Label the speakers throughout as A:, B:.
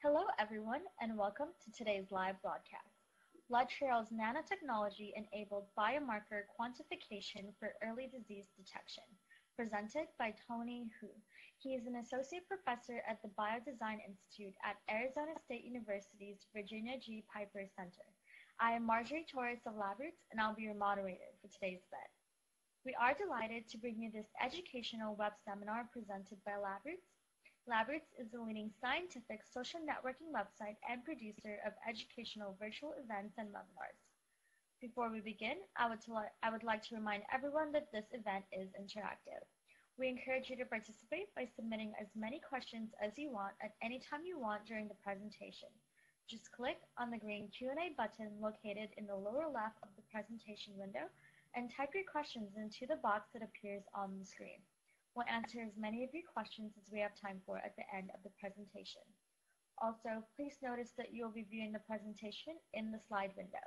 A: Hello, everyone, and welcome to today's live broadcast. Blood Trail's nanotechnology-enabled biomarker quantification for early disease detection, presented by Tony Hu. He is an associate professor at the Biodesign Institute at Arizona State University's Virginia G. Piper Center. I am Marjorie Torres of LabRoots, and I'll be your moderator for today's event. We are delighted to bring you this educational web seminar presented by LabRoots. LabRoots is the leading scientific social networking website and producer of educational virtual events and webinars. Before we begin, I would like to remind everyone that this event is interactive. We encourage you to participate by submitting as many questions as you want at any time you want during the presentation. Just click on the green Q&A button located in the lower left of the presentation window and type your questions into the box that appears on the screen. We'll answer as many of your questions as we have time for at the end of the presentation. Also, please notice that you will be viewing the presentation in the slide window.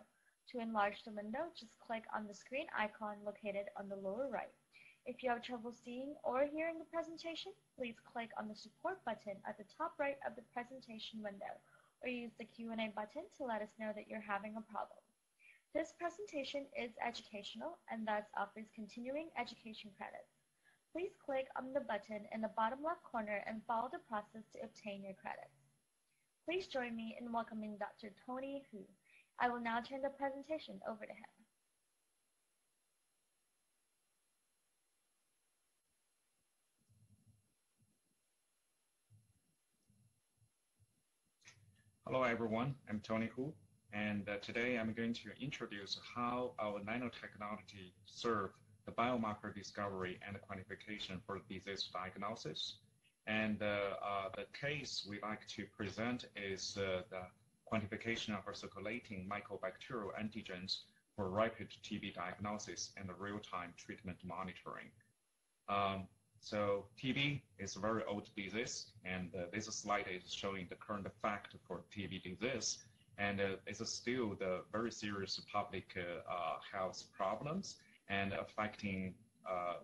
A: To enlarge the window, just click on the screen icon located on the lower right. If you have trouble seeing or hearing the presentation, please click on the support button at the top right of the presentation window, or use the Q&A button to let us know that you're having a problem. This presentation is educational and thus offers continuing education credits. Please click on the button in the bottom left corner and follow the process to obtain your credits. Please join me in welcoming Dr. Tony Hu. I will now turn the presentation over to him.
B: Hello everyone, I'm Tony Hu, and today I'm going to introduce how our nanotechnology serves the biomarker discovery and quantification for disease diagnosis. And the case we like to present is the quantification of circulating mycobacterial antigens for rapid TB diagnosis and real-time treatment monitoring. So TB is a very old disease, and this slide is showing the current fact for TB disease, and it's still the very serious public health problems and affecting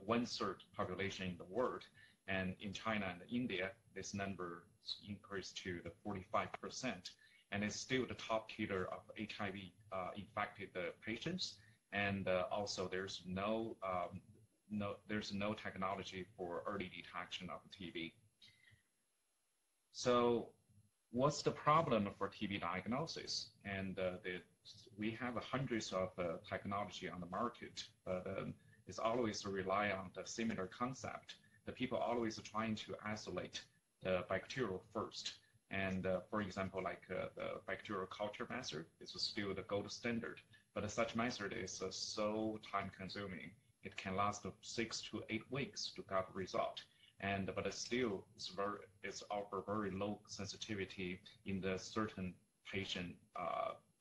B: 1/3 population in the world. And in China and India, this number increased to the 45%, and it's still the top killer of HIV infected patients. And also, there's no technology for early detection of TB. So, what's the problem for TB diagnosis? And we have hundreds of technology on the market, but it's always rely on the similar concept. The people always trying to isolate the bacterial first. And for example, like the bacterial culture method is still the gold standard, but such method is so time consuming. It can last 6 to 8 weeks to get result. And but still it's offer very low sensitivity in the certain patient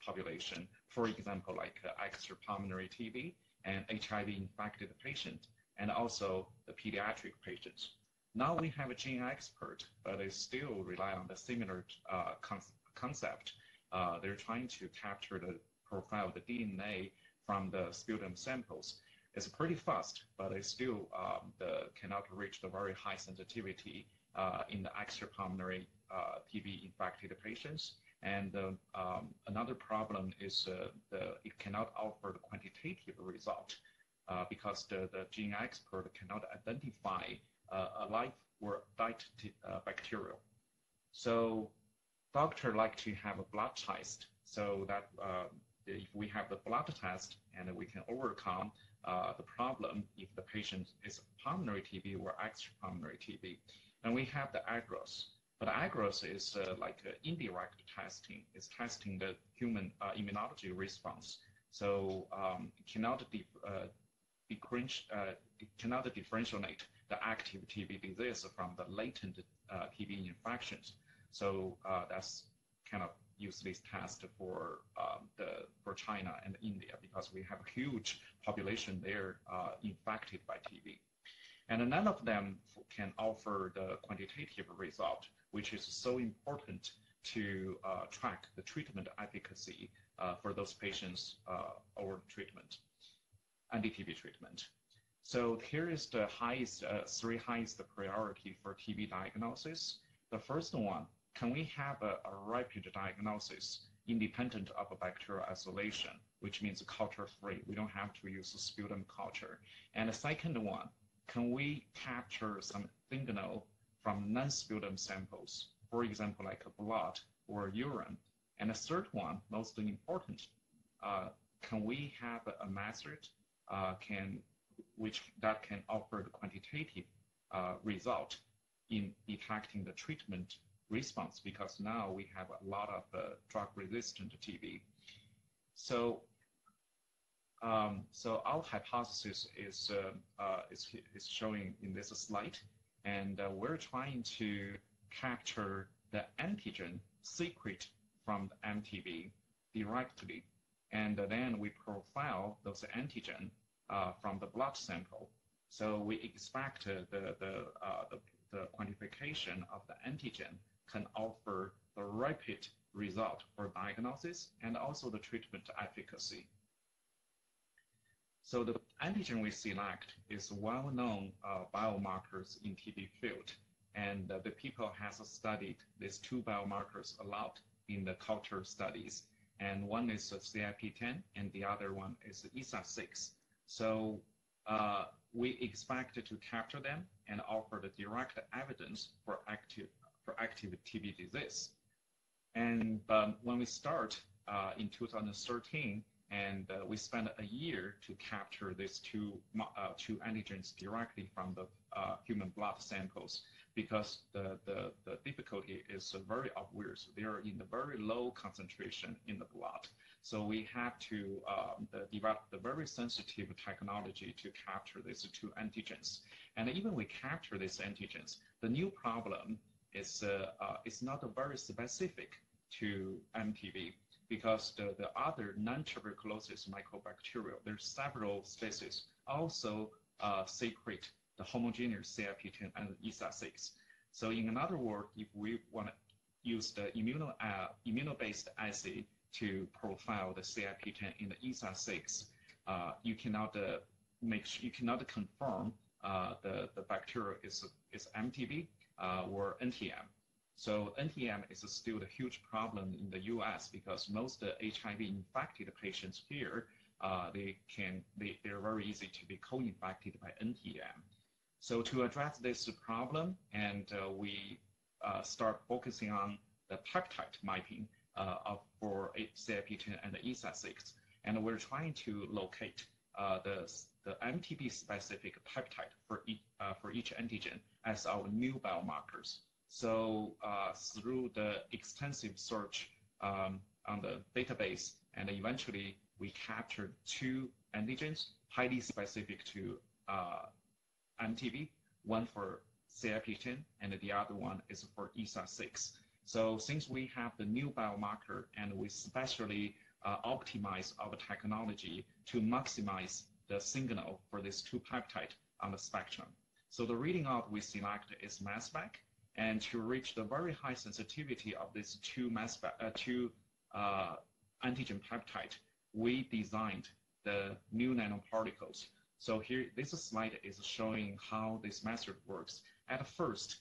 B: population. For example, like extrapulmonary TB and HIV infected patient, and also the pediatric patients. Now we have a gene expert, but they still rely on the similar concept. They're trying to capture the profile, the DNA from the sputum samples. It's pretty fast, but it still cannot reach the very high sensitivity in the extrapulmonary TB infected patients. And another problem is it cannot offer the quantitative result because the gene expert cannot identify a live or died bacterial. So doctor like to have a blood test, so that if we have the blood test and we can overcome the problem if the patient is pulmonary TB or extrapulmonary TB. And we have the AGROS. But AGROS is like indirect testing. It's testing the human immunology response. So it cannot differentiate the active TB disease from the latent TB infections. So that's kind of useless test for China and India, because we have a huge population there infected by TB. And none of them can offer the quantitative result, which is so important to track the treatment efficacy for those patients over treatment, anti-TB treatment. So here is the highest, 3 highest priority for TB diagnosis. The first one, can we have a rapid diagnosis independent of a bacterial isolation, which means culture-free? We don't have to use sputum culture. And the second one, can we capture some signal from non-sputum samples, for example, like blood or urine? And the third one, most important, can we have a method that can offer the quantitative result in detecting the treatment response, because now we have a lot of drug-resistant TB. So our hypothesis is showing in this slide, and we're trying to capture the antigen secret from the Mtb directly, and then we profile those antigen from the blood sample. So we expect the quantification of the antigen can offer the rapid result for diagnosis and also the treatment efficacy. So the antigen we select is well-known biomarkers in TB field, and the people has studied these two biomarkers a lot in the culture studies, and one is CIP10 and the other one is ESA6. So we expect to capture them and offer the direct evidence for active TB disease. And when we start in 2013, and we spent a year to capture these two antigens directly from the human blood samples, because the difficulty is very obvious. They are in a very low concentration in the blood. So we have to develop the very sensitive technology to capture these two antigens. And even we capture these antigens, the new problem is it's not very specific to MTB, because the other non-tuberculosis mycobacterial, there's several species also secrete the homogeneous CIP10 and ESA6. So in another word, if we want to use the immuno-based assay to profile the CIP10 in the ESA6, you cannot confirm the bacteria is MTB or NTM. So NTM is still a huge problem in the US, because most HIV infected patients here, they're very easy to be co-infected by NTM. So to address this problem, and we start focusing on the peptide mapping for CIP10 and the ESA6, and we're trying to locate the Mtb-specific peptide for each antigen as our new biomarkers. So through the extensive search on the database, and eventually we captured two antigens highly specific to MTB, one for CIP10 and the other one is for ESA6. So since we have the new biomarker, and we specially optimize our technology to maximize the signal for these two peptides on the spectrum. So the reading out we select is mass spec, and to reach the very high sensitivity of these two antigen peptide, we designed the new nanoparticles. So here, this slide is showing how this method works. At first,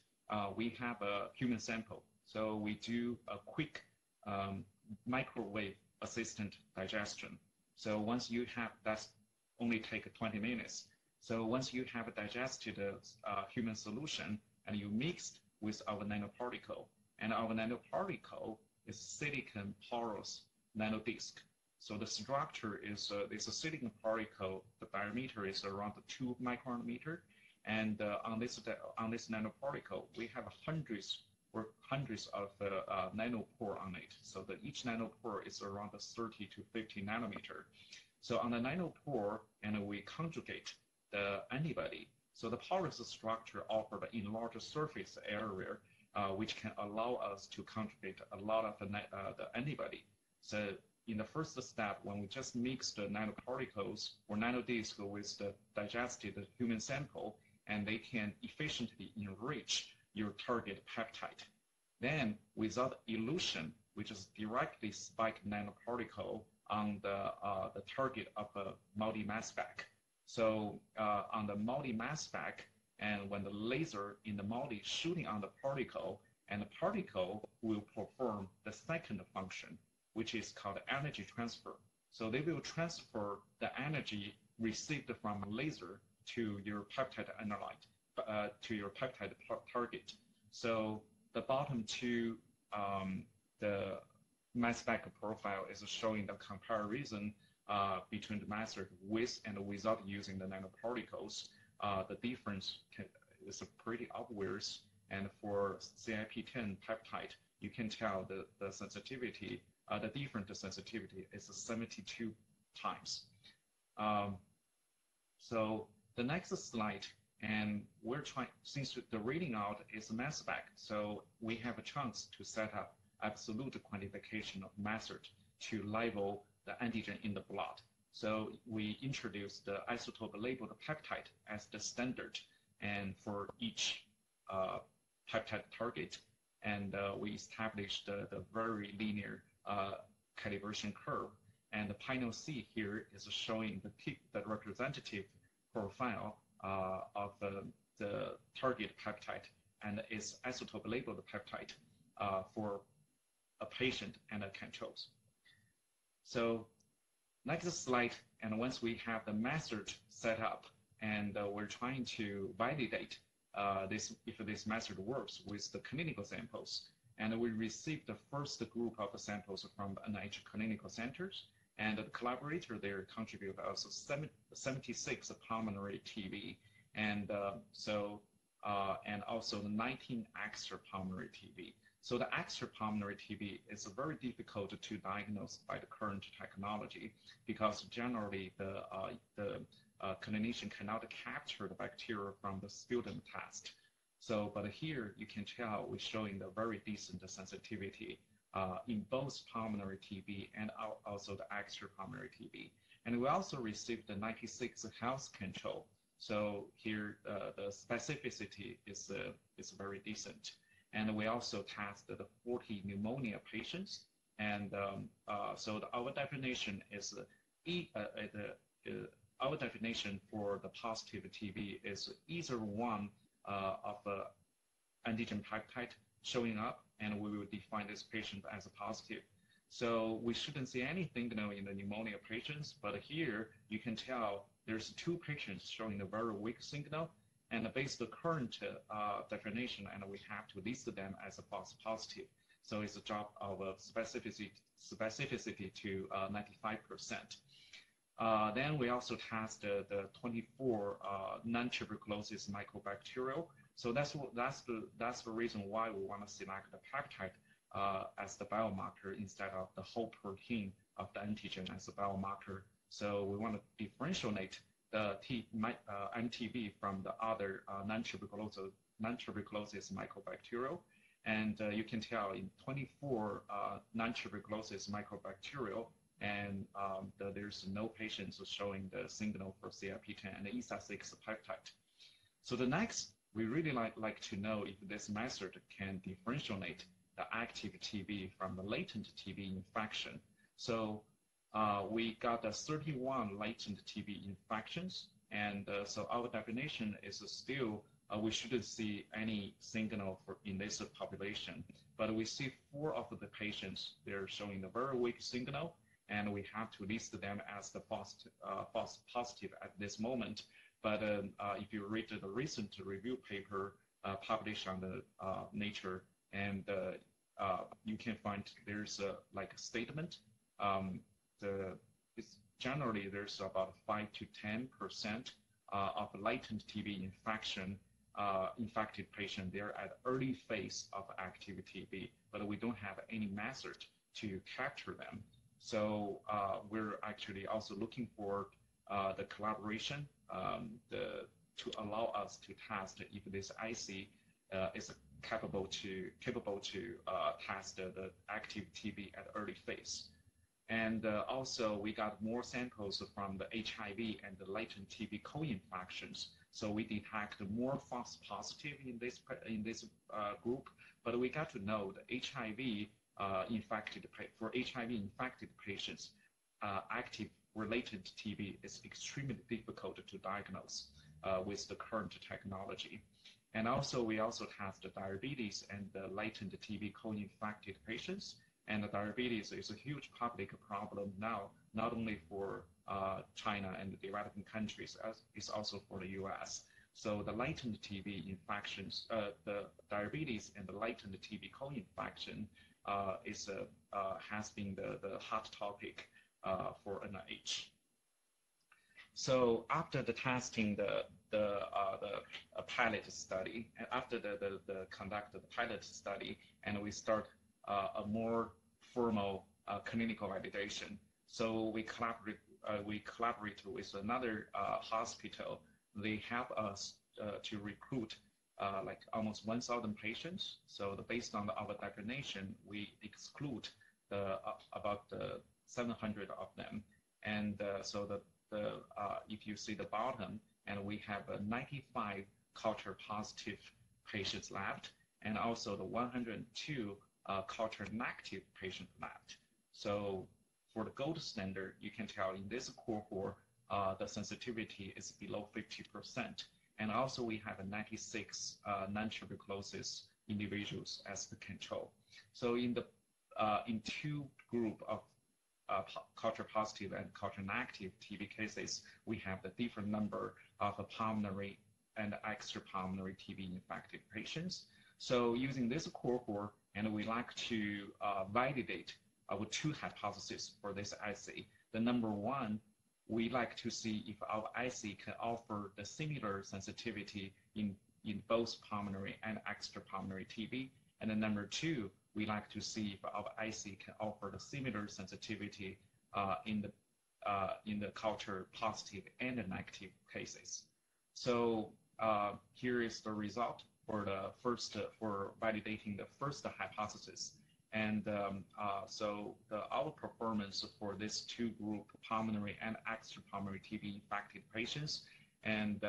B: we have a human sample. So we do a quick microwave assistant digestion. So once you have, that's only take 20 minutes. So once you have digested a human solution and you mixed with our nanoparticle, and our nanoparticle is silicon porous nanodisc. So the structure is a silicon particle. The diameter is around 2 micrometer, and on this nanoparticle we have hundreds of nanopore on it. So that each nanopore is around 30 to 50 nanometer. So on the nanopore, and we conjugate the antibody. So the porous structure offers an enlarged surface area, which can allow us to conjugate a lot of the antibody. So in the first step, when we just mix the nanoparticles or nanodisc with the digested human sample, and they can efficiently enrich your target peptide. Then without elution, we just directly spike nanoparticle on the target of a multi-mass spec. So on the multi-mass spec, and when the laser in the multi shooting on the particle, and the particle will perform the second function, which is called energy transfer. So they will transfer the energy received from laser to your peptide analyte, to your peptide target. So the bottom two, the mass spec profile is showing the comparison between the method with and without using the nanoparticles. The difference is pretty obvious. And for CIP10 peptide, you can tell the sensitivity, the different sensitivity is 72 times. So the next slide, and we're trying, since the reading out is mass spec, so we have a chance to set up absolute quantification of method to label the antigen in the blood. So we introduced the isotope labeled peptide as the standard, and for each peptide target, and we established the very linear calibration curve. And the panel C here is showing the representative profile of the target peptide and its isotope labeled peptide for a patient and a controls. So next slide, and once we have the method set up, and we're trying to validate if this method works with the clinical samples, and we received the first group of samples from the NIH clinical centers, and the collaborator there contributed also 76 pulmonary TB, and and also the 19 extrapulmonary TB. So the extrapulmonary TB is very difficult to diagnose by the current technology because generally the clinician cannot capture the bacteria from the sputum test. So, but here you can tell we're showing the very decent sensitivity in both pulmonary TB and also the extrapulmonary TB. And we also received the 96 health control. So here the specificity is very decent. And we also tested the 40 pneumonia patients. And so our definition is our definition for the positive TB is either one of antigen peptide showing up, and we will define this patient as a positive. So we shouldn't see anything in the pneumonia patients, but here you can tell there's two patients showing a very weak signal, and based on the current definition, and we have to list them as a false positive. So it's a drop of specificity to 95%. Then we also tested the 24 non-tuberculosis mycobacterial. So that's the reason why we want to select the peptide as the biomarker instead of the whole protein of the antigen as a biomarker. So we want to differentiate the MTB from the other non-tuberculosis mycobacterial. And you can tell in 24 non-tuberculosis mycobacterial, and there's no patients showing the signal for CIP10 and the ESA6 peptide. So the next, we really like to know if this method can differentiate the active TB from the latent TB infection. So we got 31 latent TB infections, and so our definition is still we shouldn't see any signal in this population, but we see 4 of the patients, they're showing a very weak signal, and we have to list them as the false positive at this moment. But if you read the recent review paper published on the Nature, and you can find there's like a statement. Generally there's about 5 to 10% of latent TB infection infected patient. They're at early phase of active TB, but we don't have any method to capture them. So we're actually also looking for the collaboration to allow us to test if this IC is capable to test the active TB at early phase. And also we got more samples from the HIV and the latent TB co-infections. So we detect more false positive in this group, but we got to know the HIV infected patients, active related TB is extremely difficult to diagnose with the current technology. And also, we also test the diabetes and the latent TB co-infected patients. And the diabetes is a huge public problem now, not only for China and the developing countries, as it's also for the US. So the latent TB infections, the diabetes and the latent TB co-infection has been the hot topic for NIH. So after the testing, the pilot study, and after the conduct of the pilot study, and we start a more formal clinical validation. So we collaborate with another hospital. They help us to recruit like almost 1,000 patients. So based on our definition, we exclude about 700 of them. And so if you see the bottom, and we have 95 culture positive patients left, and also the 102 culture negative patient left. So for the gold standard, you can tell in this cohort, the sensitivity is below 50%. And also we have 96 non-tuberculosis individuals as the control. So in two group of culture positive and culture negative TB cases, we have the different number of pulmonary and extrapulmonary TB infected patients. So using this cohort, and we like to validate our two hypotheses for this assay. The number one, we like to see if our assay can offer the similar sensitivity in both pulmonary and extrapulmonary TB. And then number two, we like to see if our assay can offer the similar sensitivity in the culture positive and negative cases. So here is the result for for validating the first hypothesis. And so our performance for this two group, pulmonary and extrapulmonary TB infected patients, and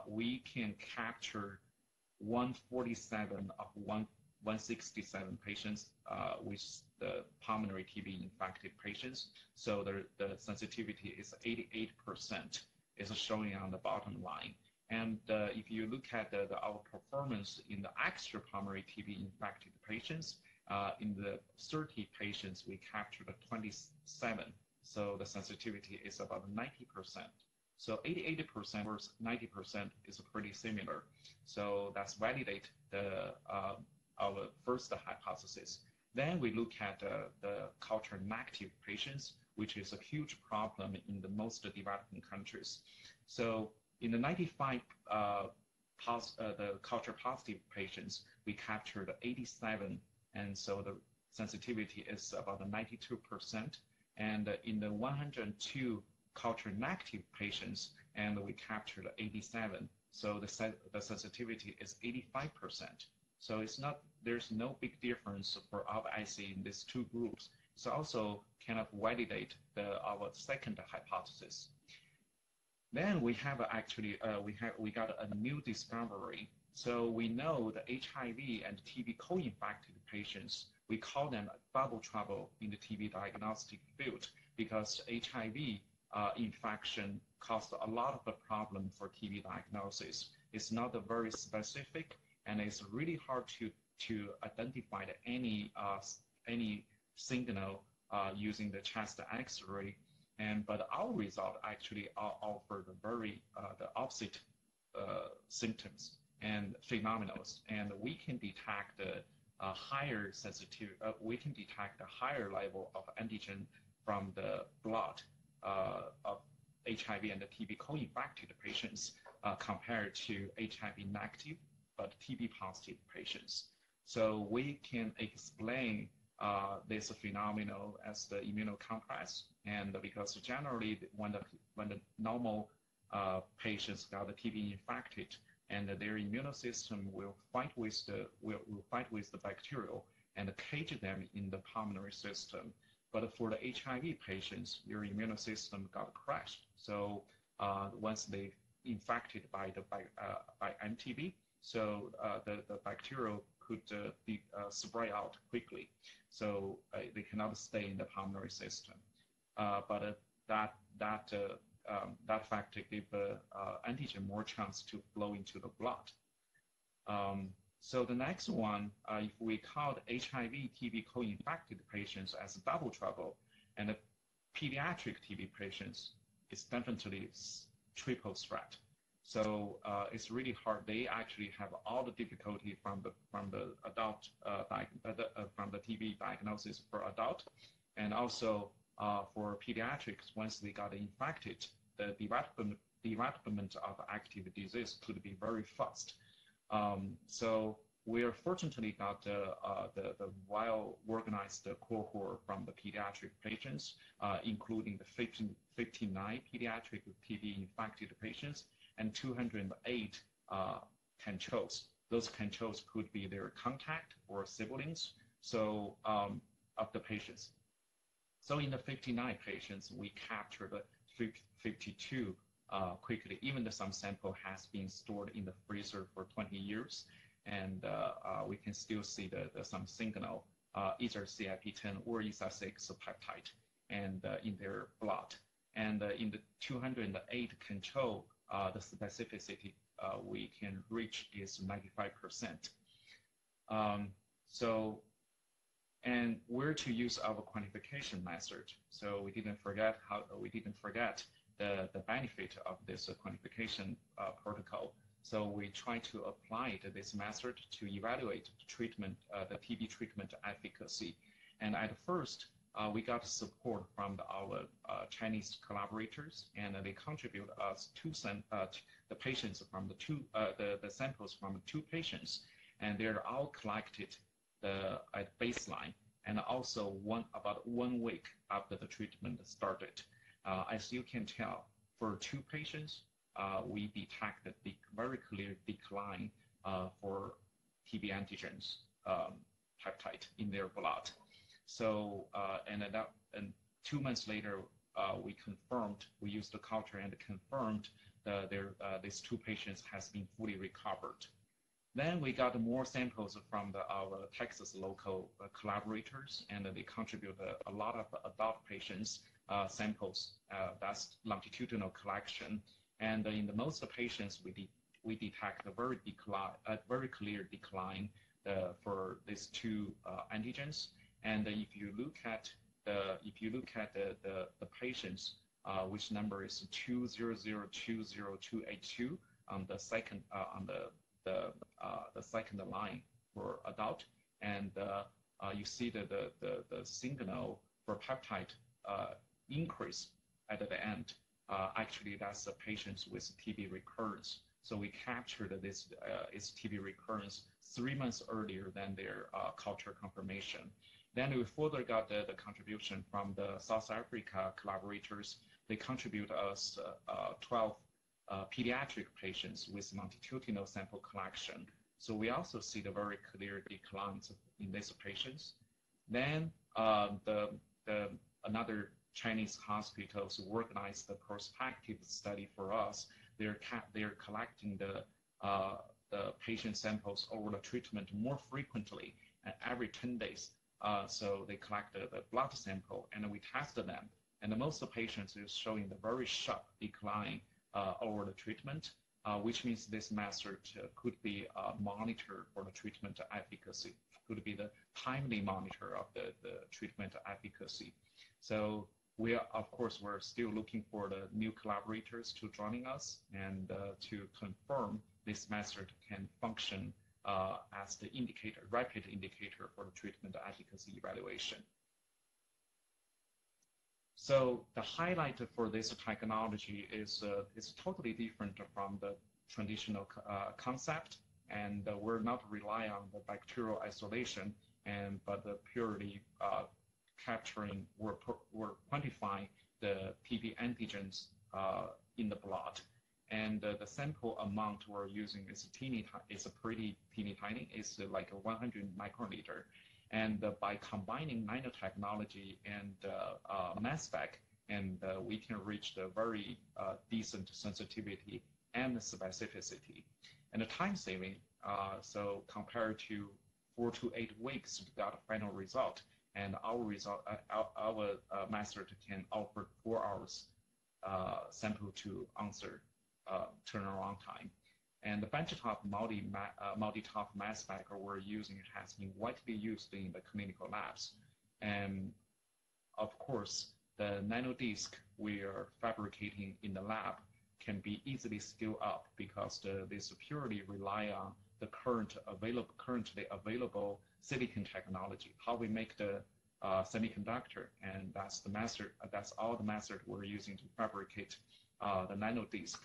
B: we can capture 147 of 167 patients with the pulmonary TB infected patients. So the sensitivity is 88%, is showing on the bottom line. And if you look at our performance in the extrapulmonary TB infected patients, in the 30 patients, we captured 27. So the sensitivity is about 90%. So 88% versus 90% is pretty similar. So that's validate our first hypothesis. Then we look at the culture negative patients, which is a huge problem in the most developing countries. So in the 95 the culture positive patients, we captured 87, and so the sensitivity is about 92%. And in the 102 culture negative patients, and we captured 87, so the sensitivity is 85%. So there's no big difference for our assay in these two groups. So also kind of validate our second hypothesis. Then we have actually we got a new discovery. So we know the HIV and TB co-infected patients, we call them double trouble in the TB diagnostic field, because HIV infection caused a lot of the problem for TB diagnosis. It's not very specific, and it's really hard to identify any signal using the chest X-ray. But our result actually offered the opposite symptoms and phenomena, and we can detect a higher sensitivity. We can detect a higher level of antigen from the blood of HIV and the TB co-infected patients compared to HIV negative but TB positive patients. So we can explain this phenomenon as the immunocomplex, and because generally when the normal patients got the TB infected, and their immune system will fight with the bacterial and cage them in the pulmonary system. But for the HIV patients, their immune system got crashed. So once they infected by Mtb, so the bacterial could be spread out quickly, so they cannot stay in the pulmonary system. But that factor gives antigen more chance to flow into the blood. So the next one, if we count HIV, TB co-infected patients as double trouble, and the pediatric TB patients, it's definitely triple threat. So it's really hard. They actually have all the difficulty from the adult from the TB diagnosis for adult, and also for pediatrics. Once they got infected, the development of active disease could be very fast. So we are fortunately got the well-organized cohort from the pediatric patients, including the 59 pediatric TB infected patients and 208 controls. Those controls could be their contact or siblings, so of the patients. So in the 59 patients, we captured 52 quickly, even though some sample has been stored in the freezer for 20 years, and we can still see some signal, either CIP10 or ESA6 peptide, and in their blood. And in the 208 control, the specificity we can reach is 95%. And where to use our quantification method. So we didn't forget the benefit of this quantification protocol. So we try to apply this method to evaluate treatment, the TB treatment efficacy. And at first, we got support from our Chinese collaborators, and they contribute us the patients from the samples from 2 patients, and they're all collected at baseline, and also about 1 week after the treatment started. As you can tell, for 2 patients, we detected the very clear decline for TB antigens peptide in their blood. So, and 2 months later, we used the culture and confirmed these 2 patients has been fully recovered. Then we got more samples from our Texas local collaborators, and they contribute a lot of adult patients samples. That's longitudinal collection, and in the most patients we detect a very clear decline for these 2 antigens. And if you look at the patients, which number is 2002082 on the second the second line for adult, and you see that the signal for peptide increase at the end. Actually, that's the patients with TB recurrence. So we captured this TB recurrence 3 months earlier than their culture confirmation. Then we further got the contribution from the South Africa collaborators. They contribute us 12 pediatric patients with longitudinal sample collection. So we also see the very clear declines in these patients. Then another Chinese hospitals organized the prospective study for us. They're collecting the patient samples over the treatment more frequently, every 10 days. So they collected the blood sample and we tested them. And most of the patients is showing the very sharp decline over the treatment, which means this method could be a monitor for the treatment efficacy, could be the timely monitor of the treatment efficacy. So we are, of course, we're still looking for the new collaborators to joining us and to confirm this method can function as the rapid indicator for the treatment efficacy evaluation. So the highlight for this technology is totally different from the traditional concept, and we're not relying on the bacterial isolation, but purely capturing or quantifying the TB antigens in the blood. And the sample amount we're using is pretty teeny tiny. It's like 100 microliter. And by combining nanotechnology and mass spec, and we can reach the very decent sensitivity and specificity. And the time saving, so compared to 4 to 8 weeks to get a final result, and our method can offer 4 hours sample to answer turnaround time. And the benchtop multi-top mass spec we're using has been widely used in the clinical labs. And of course, the nanodisk we are fabricating in the lab can be easily scaled up because this purely rely on the currently available silicon technology, how we make the semiconductor, and that's the method. That's all the method we're using to fabricate the nanodisk.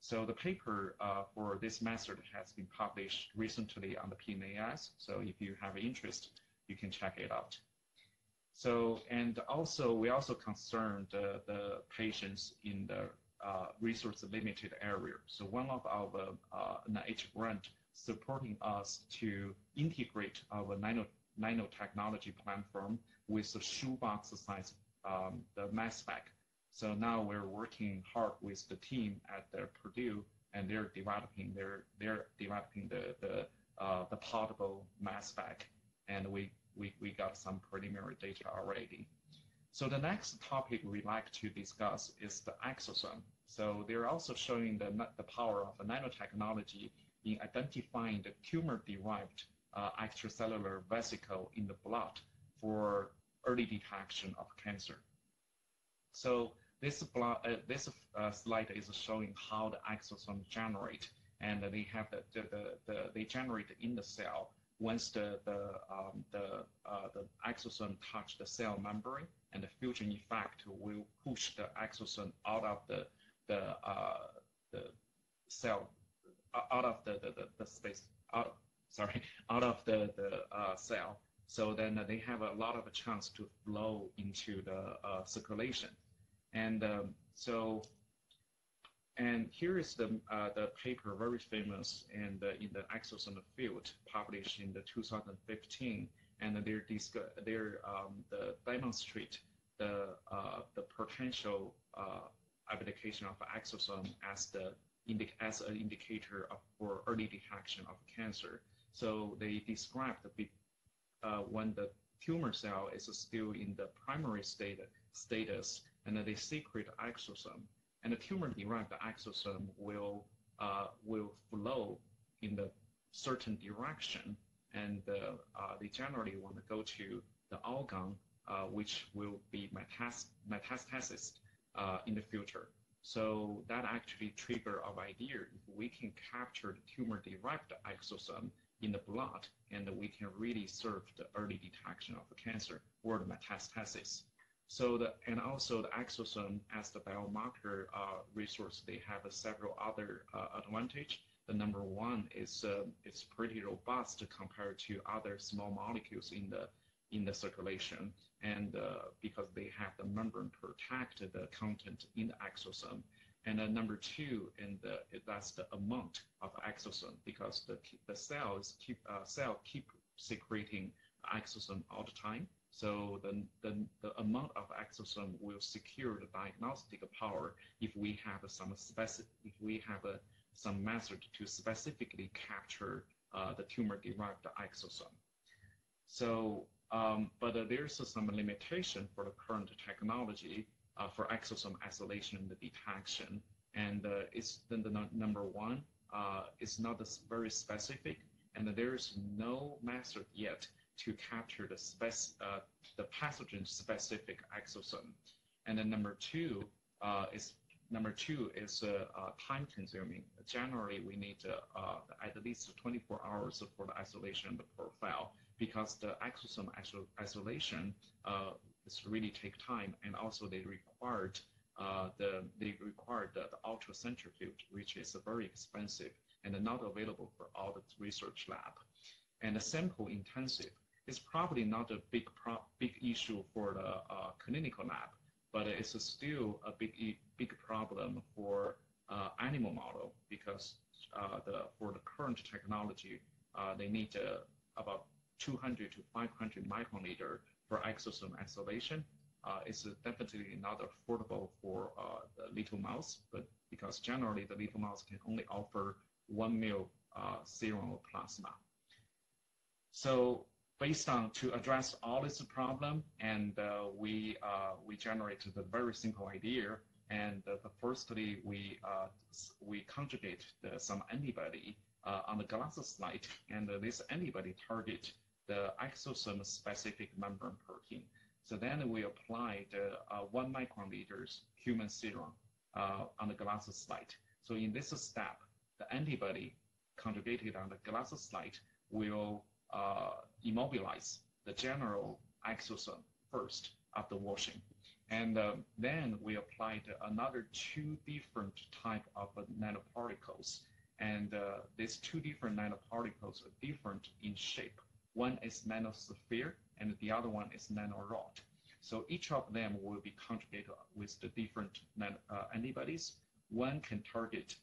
B: So the paper for this method has been published recently on the PNAS. So if you have interest, you can check it out. So, and also, we also concerned the patients in the resource-limited area. So one of our NIH grant supporting us to integrate our nanotechnology platform with the shoebox size, the mass spec. So now we're working hard with the team at Purdue, and they're developing the portable mass spec, and we got some preliminary data already. So the next topic we'd like to discuss is the exosome. So they're also showing the power of the nanotechnology in identifying the tumor-derived extracellular vesicle in the blood for early detection of cancer. So this slide is showing how the exosome generate, and they have they generate in the cell. Once the exosome touch the cell membrane, and the fusion effect will push the exosome out of the cell, out of the space, out of the cell. So then they have a lot of a chance to flow into the circulation. And and here is the paper, very famous, and in the exosome field, published in the 2015, and they demonstrate the potential application of exosome as an indicator for early detection of cancer. So they described when the tumor cell is still in the primary status, and they secrete exosome, and the tumor-derived exosome will flow in the certain direction, and they generally want to go to the organ, which will be metastasis in the future. So that actually trigger our idea if we can capture the tumor-derived exosome in the blood, and we can really serve the early detection of the cancer or the metastasis. So and also the exosome as the biomarker resource, they have several other advantage. The number one is it's pretty robust compared to other small molecules in the circulation, and because they have the membrane protect the content in the exosome. And number two, and that's the amount of exosome, because the cells keep secreting exosome all the time. So the amount of exosome will secure the diagnostic power if we have some method to specifically capture the tumor-derived exosome. So, but there's some limitation for the current technology for exosome isolation and detection, and it's the number one. It's not very specific, and there is no method yet to capture the pathogen-specific exosome. And then number two is time-consuming. Generally, we need at least 24 hours for the isolation of the profile, because the exosome isolation is really take time, and also they required the ultracentrifuge, which is very expensive and not available for all the research lab. And the sample intensive is probably not a big issue for the clinical lab, but it's still a big problem for animal model, because for the current technology, they need about 200 to 500 microliter for exosome isolation. It's definitely not affordable for the little mouse, but because generally the little mouse can only offer 1 ml serum or plasma. So based on to address all this problem, and we generated a very simple idea And firstly, we conjugate some antibody on the glass slide, and this antibody target the exosome-specific membrane protein. So then we applied 1 microliter human serum on the glass slide. So in this step, the antibody conjugated on the glass slide will immobilize the general exosome first after washing. And then we applied another 2 different type of nanoparticles. And these 2 different nanoparticles are different in shape. One is nanosphere, and the other one is nanorod. So each of them will be conjugated with the different antibodies. One can target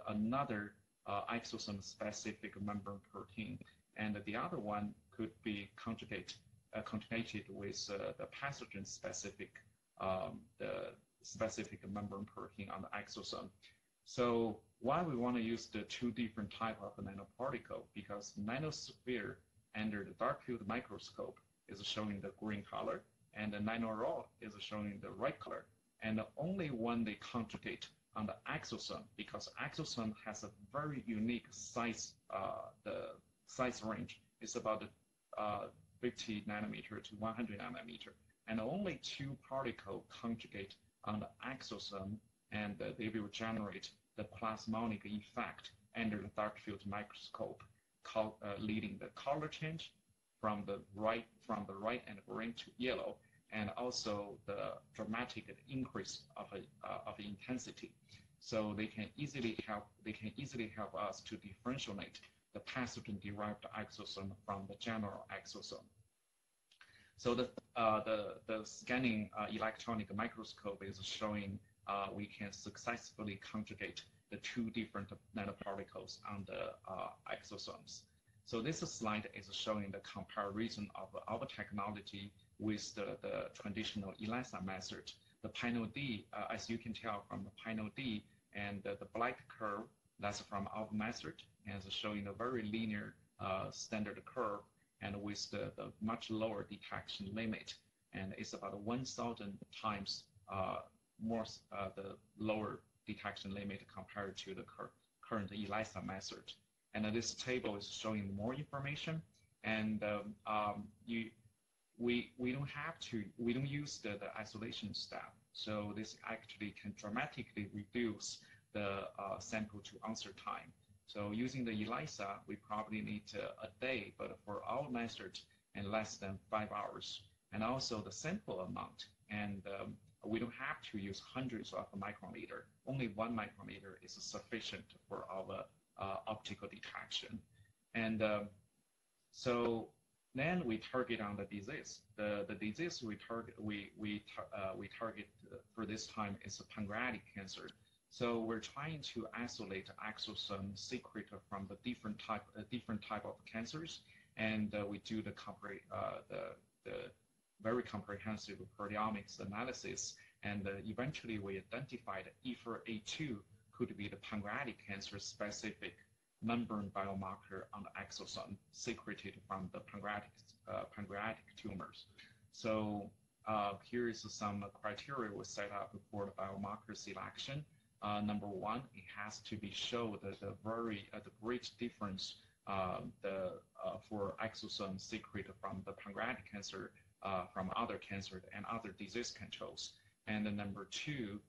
B: another exosome-specific membrane protein, and the other one could be conjugated with the pathogen-specific the specific membrane protein on the exosome. So why we want to use the 2 different type of nanoparticle? Because nanosphere under the dark field microscope is showing the green color, and the nanorod is showing the red color. And only when they conjugate on the exosome, because exosome has a very unique size, the size range is about 50 nanometer to 100 nanometer, and only 2 particles conjugate on the exosome, and they will generate the plasmonic effect under the dark field microscope, leading the color change from the right and green to yellow, and also the dramatic increase of intensity. So they can easily help us to differentiate the pathogen-derived exosome from the general exosome. So the scanning electronic microscope is showing we can successfully conjugate the 2 different nanoparticles on the exosomes. So this slide is showing the comparison of our technology with the traditional ELISA method. The panel D, as you can tell from the panel D, and the black curve, that's from our method, and it's showing a very linear standard curve, and with the much lower detection limit, and it's about 1,000 times more the lower detection limit compared to the current ELISA method. And this table is showing more information, and we don't use the isolation step. So this actually can dramatically reduce the sample to answer time. So using the ELISA, we probably need a day, but for our method, in less than 5 hours. And also the sample amount, and we don't have to use hundreds of microliter. Only 1 microliter is sufficient for our optical detection. And so then we target on the disease. The disease we target for this time is pancreatic cancer. So we're trying to isolate exosome secreted from the different type of cancers, and we do the very comprehensive proteomics analysis, and eventually we identified Ira A could be the pancreatic cancer specific membrane biomarker on the exosome secreted from the pancreatic tumors. So here is some criteria we set up for the biomarker selection. Number 1, it has to be showed the great difference for exosome secreted from the pancreatic cancer from other cancer and other disease controls. And then number two,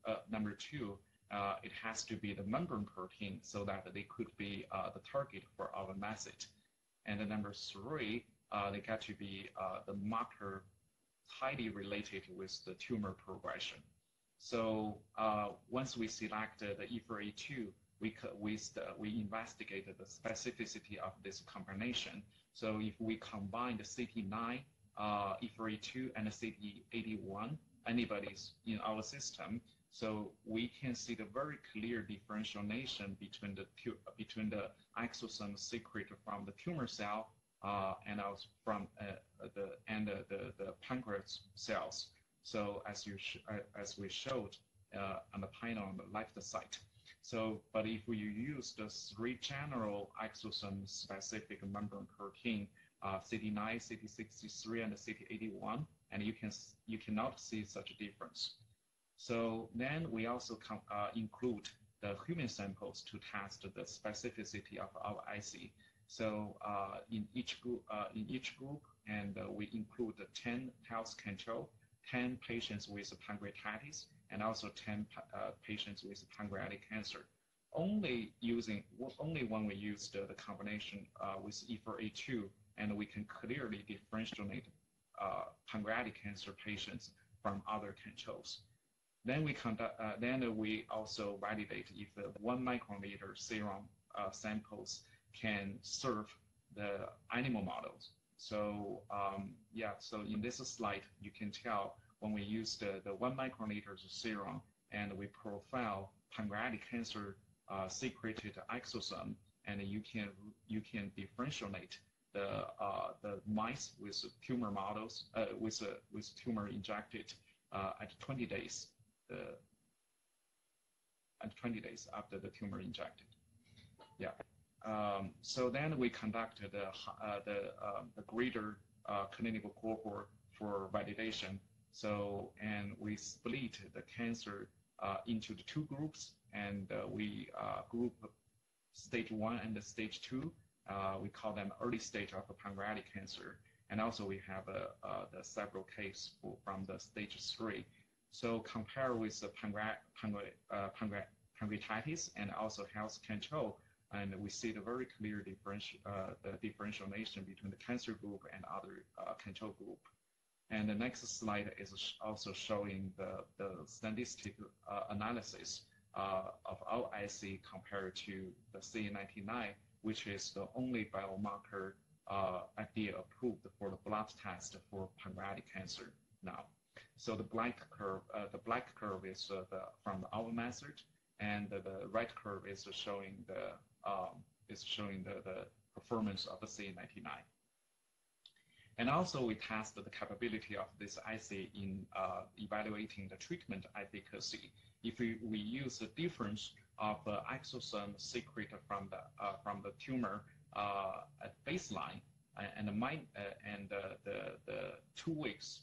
B: it has to be the membrane protein so that they could be the target for our method. And then number 3, they got to be the marker highly related with the tumor progression. So once we selected the Ira A2, we investigated the specificity of this combination. So if we combine the CT9, Ira A2, and the CT81 antibodies in our system, so we can see the very clear differentiation between the exosome secreted from the tumor cell and also from the pancreas cells. So as we showed on the panel on the left side. So, but if we use the 3 general exosome-specific membrane protein, CT9, CT63, and CT81, and you cannot see such a difference. So then we also include the human samples to test the specificity of our IC. So in each group, and we include 10 health control, 10 patients with pancreatitis, and also 10 patients with pancreatic cancer. Only when we use the combination with E4A2, and we can clearly differentiate pancreatic cancer patients from other controls. Then we also validate if the 1 microliter serum samples can serve the animal models. So so in this slide, you can tell when we use the 1 microliter serum and we profile pancreatic cancer secreted exosome, and you can differentiate the mice with tumor models with tumor injected at 20 days. At 20 days after the tumor injected. So then we conducted the greater clinical cohort for validation. So, and we split the cancer into the 2 groups, and we group stage 1 and the stage 2. We call them early stage of pancreatic cancer. And also we have the several cases from the stage 3. So compare with the pancreatitis and also health control, and we see the very clear differentiation between the cancer group and other control group. And the next slide is also showing the statistical analysis of our IC compared to the CA19-9, which is the only biomarker FDA approved for the blood test for pancreatic cancer now. So the black curve is from our method, and the red curve is showing the performance of the CA19-9. And also we tested the capability of this assay in evaluating the treatment efficacy. If we use the difference of the exosome secreted from the tumor at baseline and the 2 weeks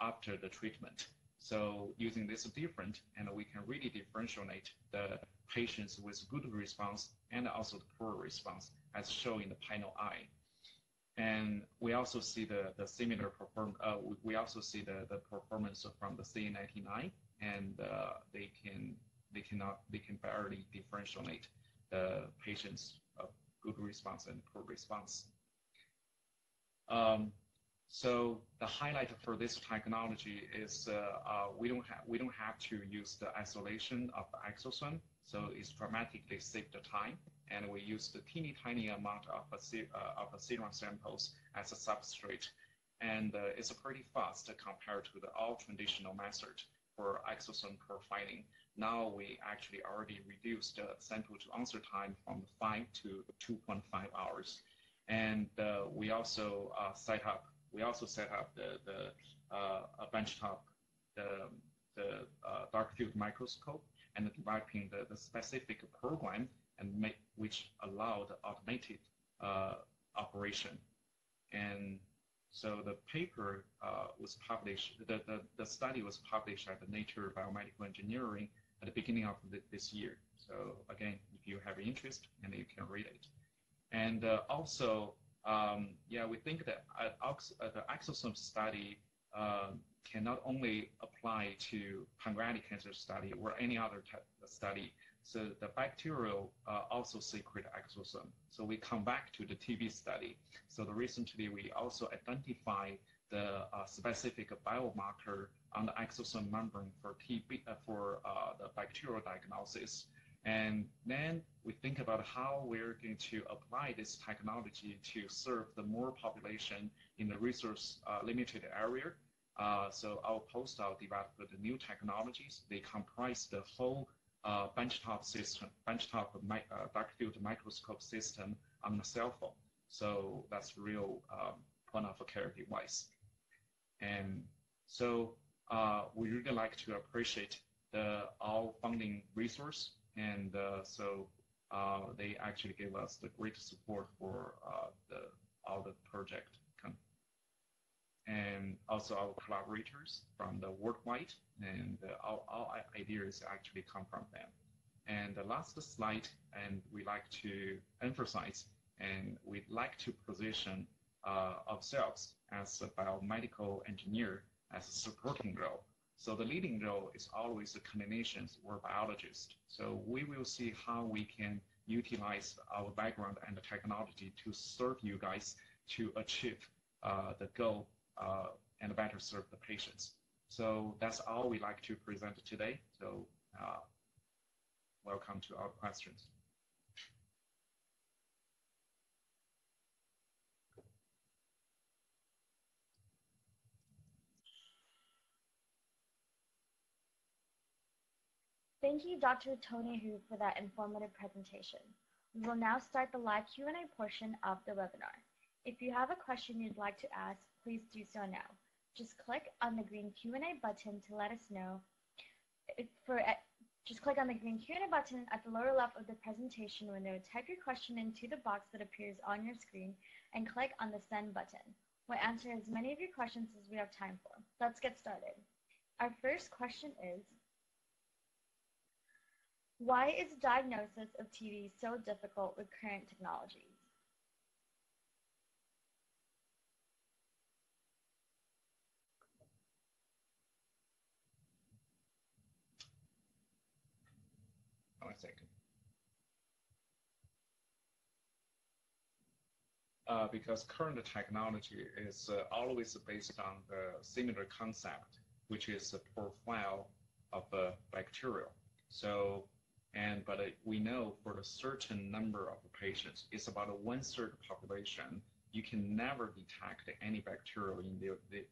B: after the treatment. So using this different, and we can really differentiate the patients with good response and also the poor response, as shown in the panel I. And we also see the similar performance. We also see the performance from the CA19-9, and they can barely differentiate the patients of good response and poor response. So the highlight for this technology is we don't have to use the isolation of the exosome, so it's dramatically saved the time, and we use the teeny tiny amount of serum samples as a substrate, and it's pretty fast compared to the all traditional method for exosome profiling. Now we actually already reduced the sample to answer time from 5 to 2.5 hours, and we also set up the benchtop, the dark field microscope, and developing the specific program, and which allowed automated operation. And so the paper was published. The study was published at the Nature Biomedical Engineering at the beginning of this year. So again, if you have interest, and you can read it. And also, we think that the exosome study can not only apply to pancreatic cancer study or any other study. So the bacterial also secrete exosome. So we come back to the TB study. So recently we also identify the specific biomarker on the exosome membrane for TB for the bacterial diagnosis. And then we think about how we're going to apply this technology to serve the more population in the resource limited area. So our postdoc developed the new technologies. They comprise the whole benchtop dark field microscope system on the cell phone. So that's real point of care device. And so we really like to appreciate all funding resource. And so they actually gave us the great support for all the project. And and also our collaborators from the worldwide, and all ideas actually come from them. And the last slide, and we like to emphasize, and we'd like to position ourselves as a biomedical engineer as a supporting role. So the leading role is always the clinicians or biologists. So we will see how we can utilize our background and the technology to serve you guys to achieve the goal and better serve the patients. So that's all we like to present today. So welcome to our questions.
A: Thank you, Dr. Tony Hu, for that informative presentation. We will now start the live Q&A portion of the webinar. If you have a question you'd like to ask, please do so now. Just click on the green Q&A button to let us know. Just click on the green Q&A button at the lower left of the presentation window, type your question into the box that appears on your screen, and click on the send button. We'll answer as many of your questions as we have time for. Let's get started. Our first question is, why is diagnosis of TB so difficult with current technologies?
B: One second. Because current technology is always based on the similar concept, which is the profile of a bacterial. So, but we know for a certain number of patients, it's about a 1/3 population, you can never detect any bacterial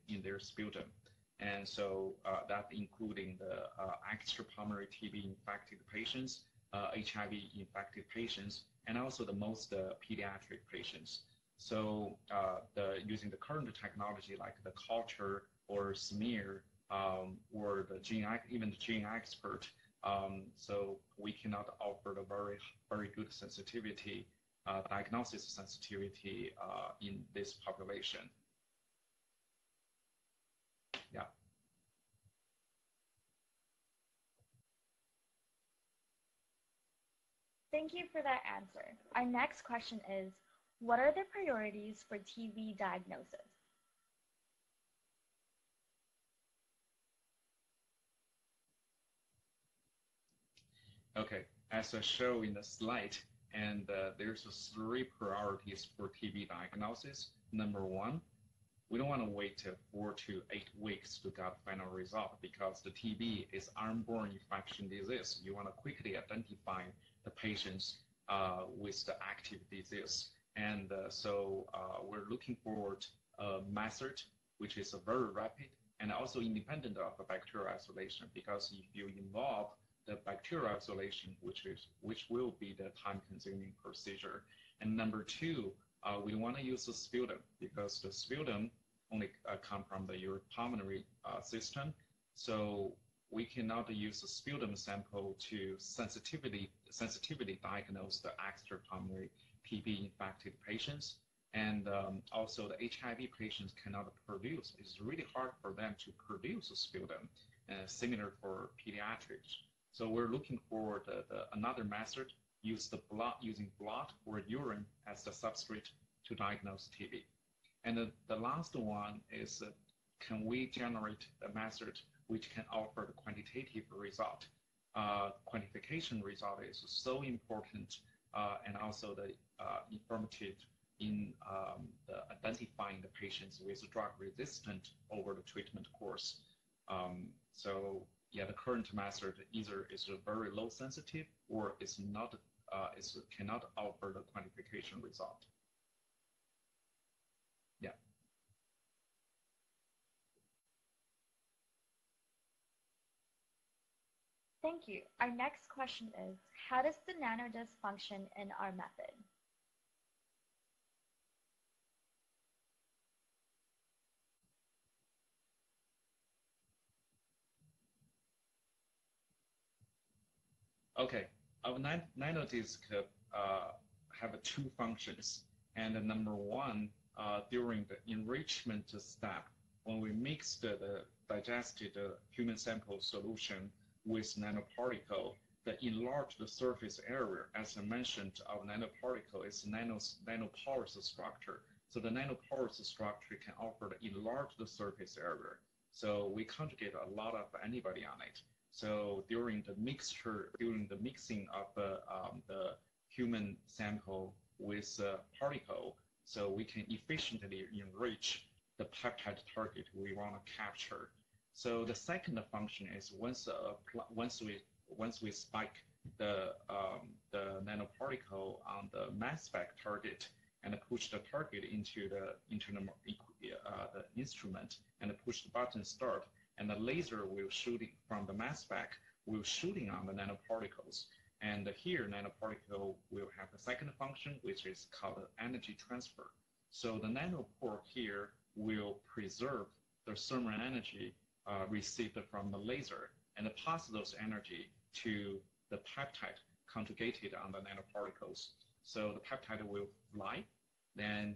B: in their sputum. And so that including the extrapulmonary TB infected patients, HIV infected patients, and also the most pediatric patients. So using the current technology like the culture or smear or the even the gene expert, so we cannot offer the very good sensitivity, diagnosis sensitivity in this population. Yeah.
A: Thank you for that answer. Our next question is, what are the priorities for TB diagnosis?
B: Okay, as I show in the slide, and there's 3 priorities for TB diagnosis. Number 1, we don't want to wait 4 to 8 weeks to get final result because the TB is unborn infection disease. You want to quickly identify the patients with the active disease. And so we're looking forward a method which is very rapid and also independent of the bacterial isolation, because if you involve the bacterial isolation, which will be the time-consuming procedure. And number 2, we want to use the sputum because the sputum only come from the uropulmonary system. So we cannot use the sputum sample to sensitivity diagnose the extrapulmonary TB infected patients. And also the HIV patients cannot produce. It's really hard for them to produce a sputum, similar for pediatrics. So we're looking for another method, using blood or urine as the substrate to diagnose TB. And the last one is, can we generate a method which can offer the quantitative result? Quantification result is so important, and also the informative in identifying the patients with drug resistant over the treatment course. So yeah, the current method either is very low sensitive or is not, cannot offer the quantification result. Yeah.
A: Thank you. Our next question is, how does the nanodisc function in our method?
B: Okay, our nanodisc have 2 functions. And number 1, during the enrichment step when we mixed the digested human sample solution with nanoparticle, the enlarged surface area, as I mentioned, our nanoparticle is nanoporous structure. So the nanoporous structure can offer the enlarged surface area. So we conjugate a lot of antibody on it. So during the mixing of the human sample with particle, so we can efficiently enrich the peptide target we want to capture. So the second function is once we spike the nanoparticle on the mass spec target and push the target into the instrument and push the button start, and the laser will shooting from the mass spec will shooting on the nanoparticles. And here nanoparticle will have a second function, which is called energy transfer. So the nanopore here will preserve the thermal energy received from the laser and pass those energy to the peptide conjugated on the nanoparticles. So the peptide will fly, then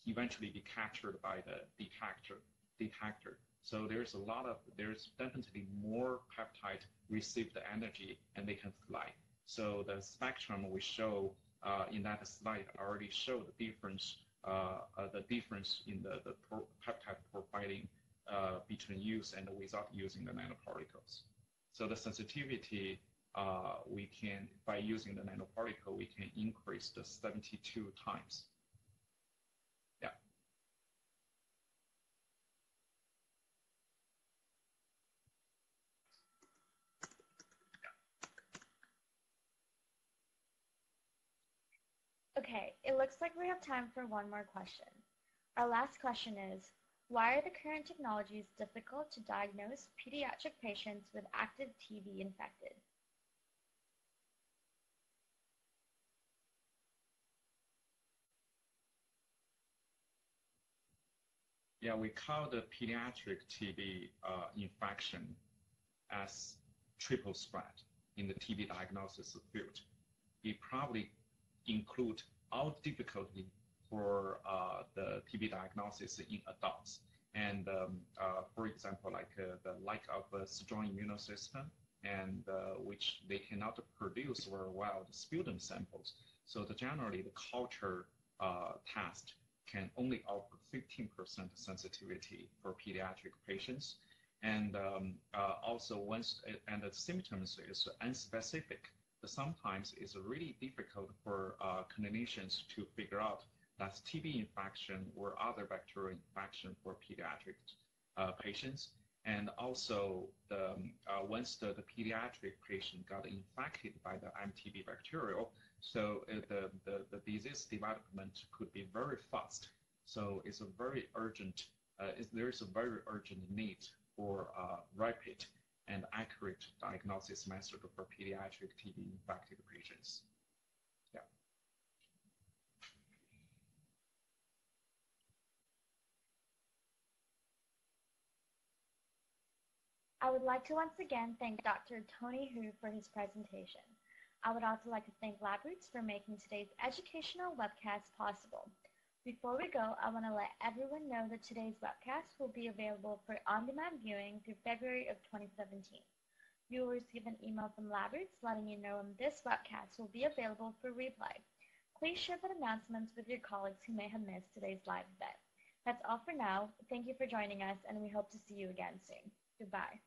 B: eventually be captured by the detector. So there's definitely more peptide receive the energy and they can fly. So the spectrum we show in that slide already show the difference in the peptide profiling between use and without using the nanoparticles. So the sensitivity, by using the nanoparticle, we can increase the 72 times. Yeah.
A: Okay, it looks like we have time for one more question. Our last question is, why are the current technologies difficult to diagnose pediatric patients with active TB infected?
B: Yeah, we call the pediatric TB infection as triple threat in the TB diagnosis field. It probably include all difficulty for the TB diagnosis in adults. And for example, like the lack of a strong immune system, and which they cannot produce very well the sputum samples. So generally the culture test can only offer 15% sensitivity for pediatric patients. And also the symptoms is unspecific. Sometimes it's really difficult for clinicians to figure out that's TB infection or other bacterial infection for pediatric patients. And also, once the pediatric patient got infected by the Mtb bacterial, so the disease development could be very fast. So it's a very urgent, there's a very urgent need for rapid and accurate diagnosis method for pediatric TB infected patients. Yeah.
A: I would like to once again thank Dr. Tony Hu for his presentation. I would also like to thank LabRoots for making today's educational webcast possible. Before we go, I want to let everyone know that today's webcast will be available for on-demand viewing through February of 2017. You will receive an email from LabRoots letting you know when this webcast will be available for replay. Please share that announcements with your colleagues who may have missed today's live event. That's all for now. Thank you for joining us, and we hope to see you again soon. Goodbye.